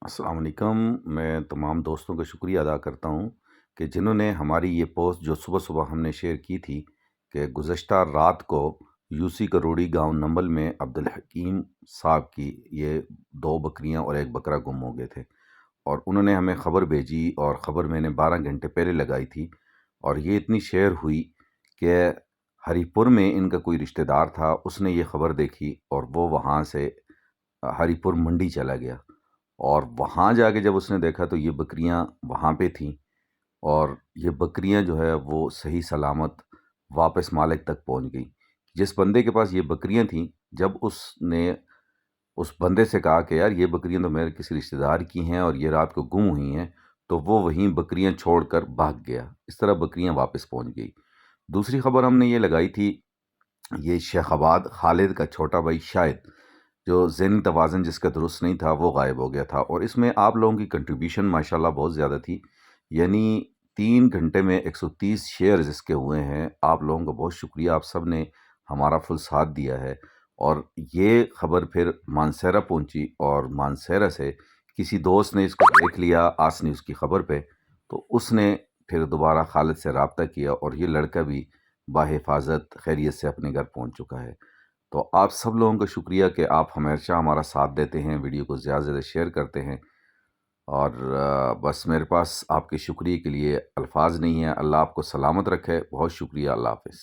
السلام علیکم۔ میں تمام دوستوں کا شکریہ ادا کرتا ہوں کہ جنہوں نے ہماری یہ پوسٹ جو صبح صبح ہم نے شیئر کی تھی کہ گزشتہ رات کو یوسی کروڑی گاؤں نمبل میں عبدالحکیم صاحب کی یہ 2 بکریاں اور 1 بکرا گم ہو گئے تھے، اور انہوں نے ہمیں خبر بھیجی اور خبر میں نے 12 گھنٹے پہلے لگائی تھی، اور یہ اتنی شیئر ہوئی کہ ہری پور میں ان کا کوئی رشتہ دار تھا، اس نے یہ خبر دیکھی اور وہ وہاں سے ہری پور منڈی چلا گیا، اور وہاں جا کے جب اس نے دیکھا تو یہ بکریاں وہاں پہ تھیں، اور یہ بکریاں جو ہے وہ صحیح سلامت واپس مالک تک پہنچ گئی۔ جس بندے کے پاس یہ بکریاں تھیں، جب اس نے اس بندے سے کہا کہ یار یہ بکریاں تو میرے کسی رشتہ دار کی ہیں اور یہ رات کو گم ہوئی ہیں، تو وہ وہیں بکریاں چھوڑ کر بھاگ گیا۔ اس طرح بکریاں واپس پہنچ گئی۔ دوسری خبر ہم نے یہ لگائی تھی، یہ شیخ آباد خالد کا چھوٹا بھائی شاہد، جو ذہنی توازن جس کا درست نہیں تھا، وہ غائب ہو گیا تھا، اور اس میں آپ لوگوں کی کنٹریبیوشن ماشاءاللہ بہت زیادہ تھی، یعنی 3 گھنٹے میں 130 شیئرز اس کے ہوئے ہیں۔ آپ لوگوں کا بہت شکریہ، آپ سب نے ہمارا فل ساتھ دیا ہے، اور یہ خبر پھر مانسہرہ پہنچی، اور مانسہرہ سے کسی دوست نے اس کو دیکھ لیا آس نیوز کی خبر پہ، تو اس نے پھر دوبارہ خالد سے رابطہ کیا، اور یہ لڑکا بھی بحفاظت خیریت سے اپنے گھر پہنچ چکا ہے۔ تو آپ سب لوگوں کا شکریہ کہ آپ ہمیشہ ہمارا ساتھ دیتے ہیں، ویڈیو کو زیادہ سے زیادہ شیئر کرتے ہیں، اور بس میرے پاس آپ کے شکریہ کے لیے الفاظ نہیں ہیں۔ اللہ آپ کو سلامت رکھے، بہت شکریہ، اللہ حافظ۔